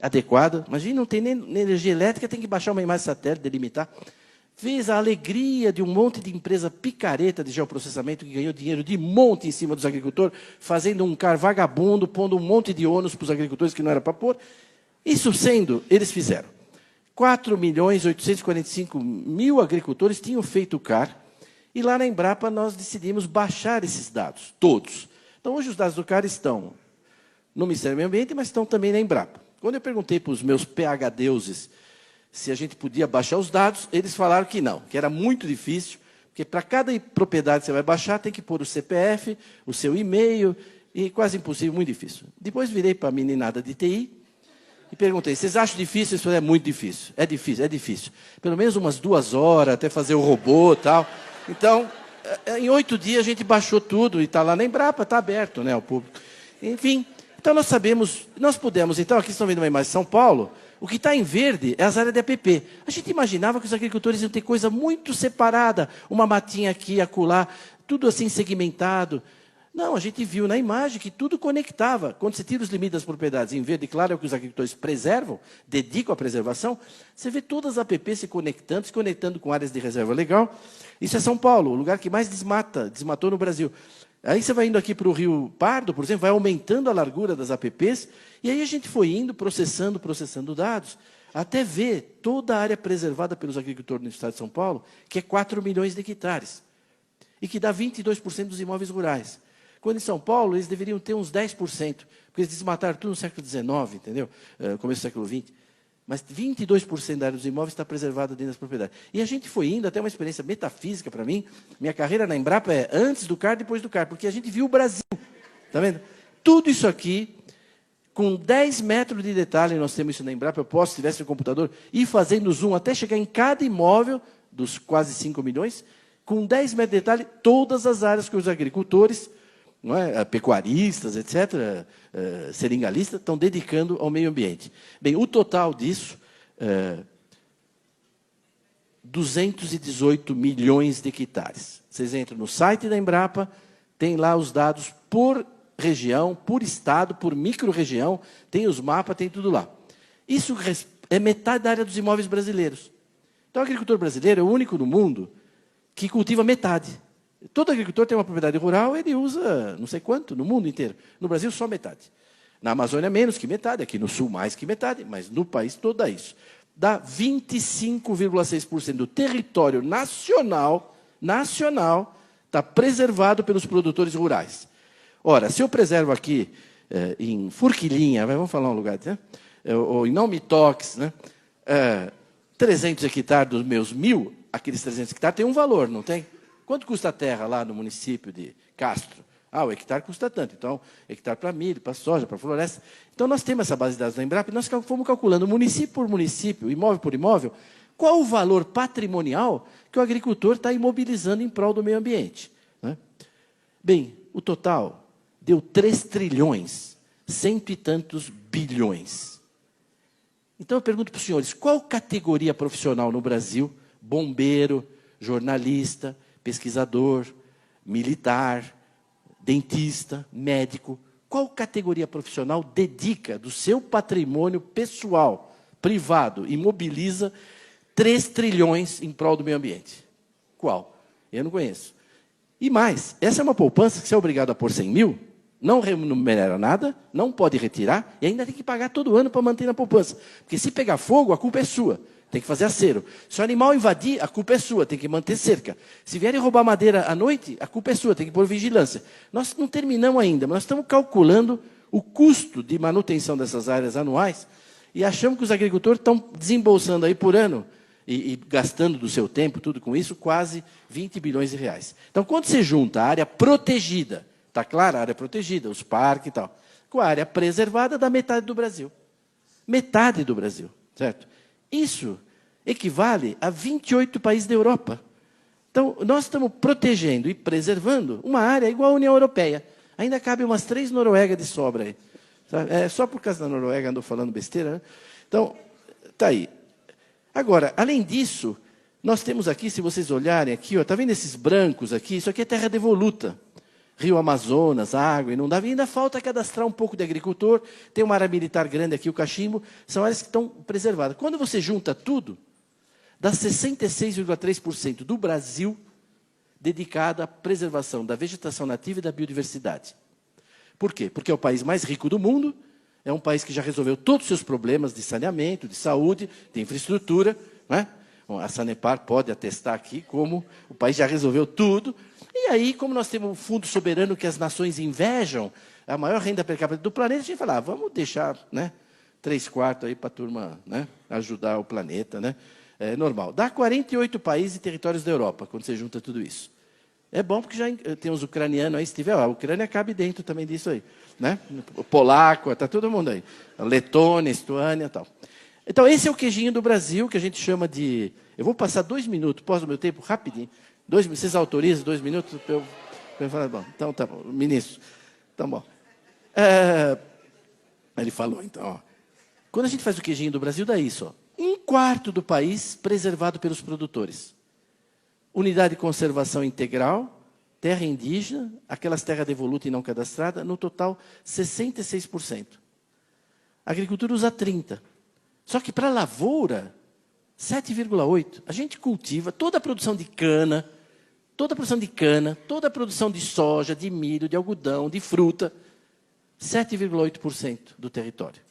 adequada. Imagina, não tem nem energia elétrica, tem que baixar uma imagem satélite, delimitar. Fez a alegria de um monte de empresa picareta de geoprocessamento que ganhou dinheiro de monte em cima dos agricultores, fazendo um CAR vagabundo, pondo um monte de ônus para os agricultores que não era para pôr. Isso sendo, eles fizeram. 4.845.000 agricultores tinham feito o CAR, e lá na Embrapa nós decidimos baixar esses dados, todos. Então, hoje os dados do CAR estão no Ministério do Meio Ambiente, mas estão também na Embrapa. Quando eu perguntei para os meus PhDeuses se a gente podia baixar os dados, eles falaram que não, que era muito difícil, porque para cada propriedade que você vai baixar, tem que pôr o CPF, o seu e-mail, e quase impossível, muito difícil. Depois virei para a meninada de TI e perguntei, vocês acham difícil? Eles falaram, é muito difícil, é difícil, é difícil. Pelo menos umas 2 horas, até fazer o robô e tal. Então, em 8 dias a gente baixou tudo, e está lá na Embrapa, está aberto, né, ao público. Enfim, então nós sabemos, nós pudemos, então, aqui estão vendo uma imagem de São Paulo, o que está em verde é as áreas de APP. A gente imaginava que os agricultores iam ter coisa muito separada, uma matinha aqui, acolá, tudo assim segmentado. Não, a gente viu na imagem que tudo conectava. Quando você tira os limites das propriedades em verde, claro, é o que os agricultores preservam, dedicam à preservação, você vê todas as APPs se conectando com áreas de reserva legal. Isso é São Paulo, o lugar que mais desmatou no Brasil. Aí você vai indo aqui para o Rio Pardo, por exemplo, vai aumentando a largura das APPs, e aí a gente foi indo, processando dados, até ver toda a área preservada pelos agricultores no estado de São Paulo, que é 4 milhões de hectares, e que dá 22% dos imóveis rurais. Quando em São Paulo, eles deveriam ter uns 10%, porque eles desmataram tudo no século XIX, entendeu? Começo do século XX. Mas 22% da área dos imóveis está preservada dentro das propriedades. E a gente foi indo, até uma experiência metafísica para mim. Minha carreira na Embrapa é antes do CAR, depois do CAR, porque a gente viu o Brasil. Está vendo? Tudo isso aqui, com 10 metros de detalhe, nós temos isso na Embrapa, eu posso, se tivesse no computador, ir fazendo zoom até chegar em cada imóvel, dos quase 5 milhões, com 10 metros de detalhe, todas as áreas que os agricultores, não é, pecuaristas, etc., seringalistas, estão dedicando ao meio ambiente. Bem, o total disso, 218 milhões de hectares. Vocês entram no site da Embrapa, tem lá os dados por região, por estado, por micro-região, tem os mapas, tem tudo lá. Isso é metade da área dos imóveis brasileiros. Então, o agricultor brasileiro é o único no mundo que cultiva metade. Todo agricultor tem uma propriedade rural, ele usa não sei quanto, no mundo inteiro. No Brasil, só metade. Na Amazônia, menos que metade. Aqui no Sul, mais que metade. Mas no país todo dá isso. Dá 25,6% do território nacional está preservado pelos produtores rurais. Ora, se eu preservo aqui em Forquilinha, vamos falar um lugar, né? Ou em Não-me-toques, né? 300 hectares dos meus 1.000, aqueles 300 hectares têm um valor, não tem? Quanto custa a terra lá no município de Castro? O hectare custa tanto. Então, hectare para milho, para soja, para floresta. Então, nós temos essa base de dados da Embrapa e nós fomos calculando, município por município, imóvel por imóvel, qual o valor patrimonial que o agricultor está imobilizando em prol do meio ambiente. Né? Bem, o total deu 3 trilhões, 100 e tantos bilhões. Então, eu pergunto para os senhores, qual categoria profissional no Brasil, bombeiro, jornalista, pesquisador, militar, dentista, médico, qual categoria profissional dedica do seu patrimônio pessoal, privado, e mobiliza 3 trilhões em prol do meio ambiente? Qual? Eu não conheço. E mais, essa é uma poupança que você é obrigado a pôr 100 mil, não remunera nada, não pode retirar, e ainda tem que pagar todo ano para manter na poupança. Porque se pegar fogo, a culpa é sua. Tem que fazer acero. Se o animal invadir, a culpa é sua, tem que manter cerca. Se vierem roubar madeira à noite, a culpa é sua, tem que pôr vigilância. Nós não terminamos ainda, mas nós estamos calculando o custo de manutenção dessas áreas anuais e achamos que os agricultores estão desembolsando aí por ano e gastando do seu tempo, tudo com isso, quase 20 bilhões de reais. Então, quando você junta a área protegida, está claro, a área protegida, os parques e tal, com a área preservada, dá metade do Brasil. Metade do Brasil, certo? Isso equivale a 28 países da Europa. Então, nós estamos protegendo e preservando uma área igual à União Europeia. Ainda cabe umas 3 Noruegas de sobra aí. Só por causa da Noruega andou falando besteira, né? Então, está aí. Agora, além disso, nós temos aqui, se vocês olharem aqui, está vendo esses brancos aqui? Isso aqui é terra devoluta. Rio Amazonas, água, inundável, e ainda falta cadastrar um pouco de agricultor, tem uma área militar grande aqui, o Cachimbo, são áreas que estão preservadas. Quando você junta tudo, dá 66,3% do Brasil dedicado à preservação da vegetação nativa e da biodiversidade. Por quê? Porque é o país mais rico do mundo, é um país que já resolveu todos os seus problemas de saneamento, de saúde, de infraestrutura, né? Bom, a Sanepar pode atestar aqui como o país já resolveu tudo. E aí, como nós temos um fundo soberano que as nações invejam, a maior renda per capita do planeta, a gente fala, vamos deixar, né, 3/4 aí para a turma, né, ajudar o planeta. Né? É normal. Dá 48 países e territórios da Europa, quando você junta tudo isso. É bom porque já tem os ucranianos aí, se tiver, a Ucrânia cabe dentro também disso aí. Né? O polaco, está todo mundo aí. A Letônia, Estônia e tal. Então, esse é o queijinho do Brasil, que a gente chama de... Eu vou passar 2 minutos, posso o meu tempo, rapidinho. Vocês autorizam 2 minutos? Para eu falar, bom, então tá bom, ministro. Então, bom. Ele falou, então, ó. Quando a gente faz o queijinho do Brasil, dá isso, ó. 1/4 do país preservado pelos produtores. Unidade de conservação integral, terra indígena, aquelas terras devolutas e não cadastradas, no total, 66%. A agricultura usa 30%. Só que para a lavoura, 7,8%. A gente cultiva toda a produção de cana, toda a produção de soja, de milho, de algodão, de fruta, 7,8% do território.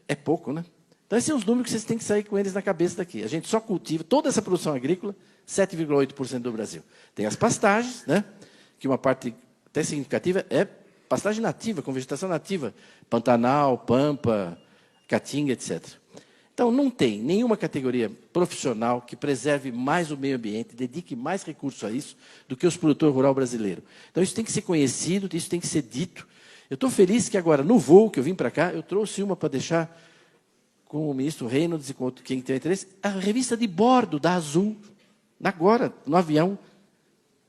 É pouco, né? Então, esses são os números que vocês têm que sair com eles na cabeça daqui. A gente só cultiva toda essa produção agrícola, 7,8% do Brasil. Tem as pastagens, né? Que uma parte até significativa é pastagem nativa, com vegetação nativa. Pantanal, Pampa, Caatinga, etc. Então, não tem nenhuma categoria profissional que preserve mais o meio ambiente, dedique mais recursos a isso, do que os produtores rurais brasileiros. Então, isso tem que ser conhecido, isso tem que ser dito. Eu estou feliz que agora, no voo que eu vim para cá, eu trouxe uma para deixar com o ministro Reynolds e com quem tem interesse, a revista de bordo da Azul, agora, no avião,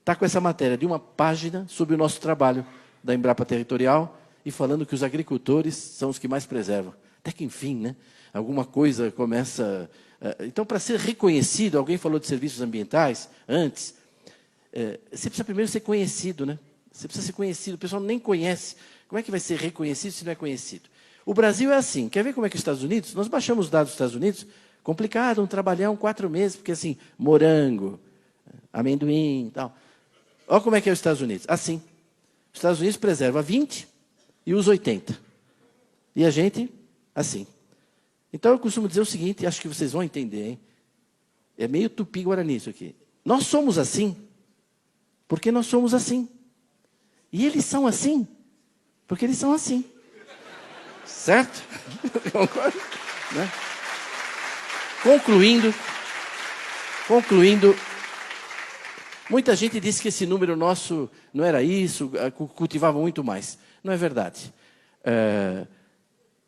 está com essa matéria de uma página sobre o nosso trabalho da Embrapa Territorial e falando que os agricultores são os que mais preservam. Até que, enfim, né, alguma coisa começa... Então, para ser reconhecido, alguém falou de serviços ambientais antes, você precisa primeiro ser conhecido, né? Você precisa ser conhecido, o pessoal nem conhece. Como é que vai ser reconhecido se não é conhecido? O Brasil é assim, quer ver como é que os Estados Unidos? Nós baixamos os dados dos Estados Unidos, complicado, um trabalhão 4 meses, porque assim, morango, amendoim e tal. Olha como é que é os Estados Unidos. Assim, os Estados Unidos preserva 20 e usa 80. E a gente, assim. Então, eu costumo dizer o seguinte, acho que vocês vão entender, hein? É meio tupi-guarani isso aqui. Nós somos assim, porque nós somos assim. E eles são assim, porque eles são assim. Certo? Concordo? Né? Concluindo, muita gente disse que esse número nosso não era isso, cultivava muito mais. Não é verdade.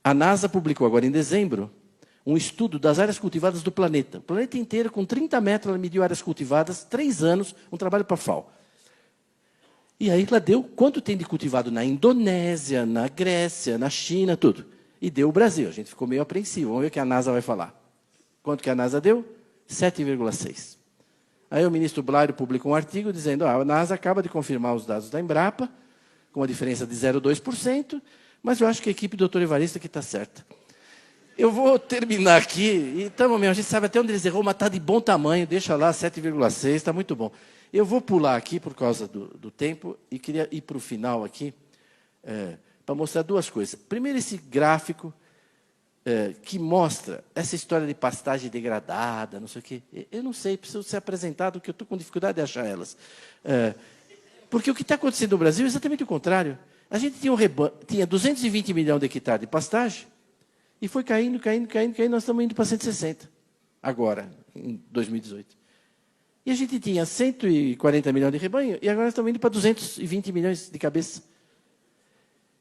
A NASA publicou agora em dezembro um estudo das áreas cultivadas do planeta. O planeta inteiro, com 30 metros, ela mediu áreas cultivadas, 3 anos, um trabalho para a FAO. E aí ela deu quanto tem de cultivado na Indonésia, na Grécia, na China, tudo. E deu o Brasil. A gente ficou meio apreensivo. Vamos ver o que a NASA vai falar. Quanto que a NASA deu? 7,6. Aí o ministro Blairo publicou um artigo dizendo a NASA acaba de confirmar os dados da Embrapa, com uma diferença de 0,2%, mas eu acho que a equipe do Dr. Evarista que está certa. Eu vou terminar aqui. Então, a gente sabe até onde eles errou, mas está de bom tamanho. Deixa lá, 7,6, está muito bom. Eu vou pular aqui por causa do tempo e queria ir para o final aqui para mostrar 2 coisas. Primeiro, esse gráfico que mostra essa história de pastagem degradada, não sei o quê. Eu não sei, preciso ser apresentado, porque eu estou com dificuldade de achar elas. Porque o que está acontecendo no Brasil é exatamente o contrário. A gente tinha 220 milhões de hectares de pastagem e foi caindo. Nós estamos indo para 160, agora, em 2018. E a gente tinha 140 milhões de rebanho, e agora estamos indo para 220 milhões de cabeça.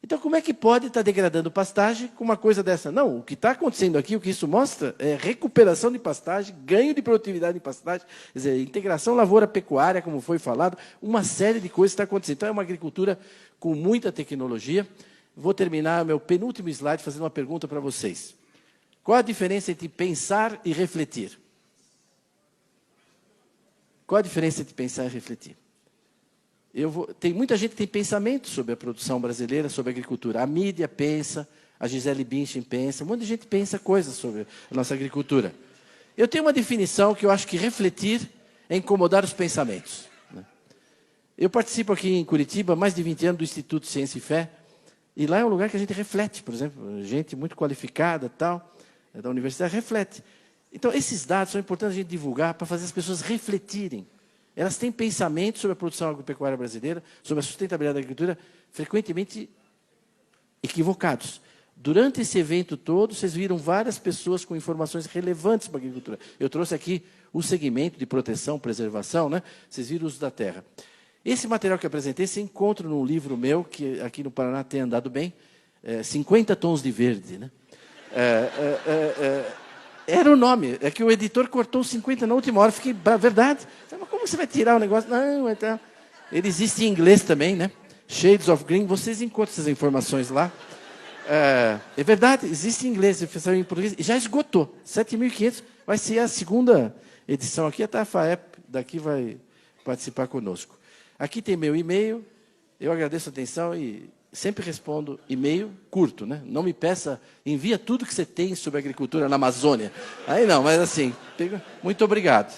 Então, como é que pode estar degradando pastagem com uma coisa dessa? Não, o que está acontecendo aqui, o que isso mostra, é recuperação de pastagem, ganho de produtividade de pastagem, quer dizer, integração lavoura-pecuária, como foi falado, uma série de coisas está acontecendo. Então, é uma agricultura com muita tecnologia. Vou terminar meu penúltimo slide fazendo uma pergunta para vocês. Qual a diferença entre pensar e refletir? Qual a diferença entre pensar e refletir? Tem muita gente que tem pensamento sobre a produção brasileira, sobre a agricultura. A mídia pensa, a Gisele Bündchen pensa, um monte de gente pensa coisas sobre a nossa agricultura. Eu tenho uma definição que eu acho que refletir é incomodar os pensamentos. Eu participo aqui em Curitiba há mais de 20 anos do Instituto Ciência e Fé, e lá é um lugar que a gente reflete, por exemplo, gente muito qualificada, tal, da universidade, reflete. Então, esses dados são importantes a gente divulgar para fazer as pessoas refletirem. Elas têm pensamentos sobre a produção agropecuária brasileira, sobre a sustentabilidade da agricultura, frequentemente equivocados. Durante esse evento todo, vocês viram várias pessoas com informações relevantes para a agricultura. Eu trouxe aqui o segmento de proteção, preservação, né? Vocês viram o uso da terra. Esse material que eu apresentei, você encontra num livro meu, que aqui no Paraná tem andado bem, 50 Tons de Verde. Né? Era o nome, é que o editor cortou 50 na última hora, fiquei, verdade? Mas como você vai tirar o negócio? Não, então, ele existe em inglês também, né? Shades of Green, vocês encontram essas informações lá. É verdade, existe em inglês, em português, já esgotou, 7.500, vai ser a segunda edição aqui, até a FAEP daqui vai participar conosco. Aqui tem meu e-mail, eu agradeço a atenção e sempre respondo e-mail curto, né? Não me peça, envia tudo que você tem sobre agricultura na Amazônia. Aí não, mas assim, muito obrigado.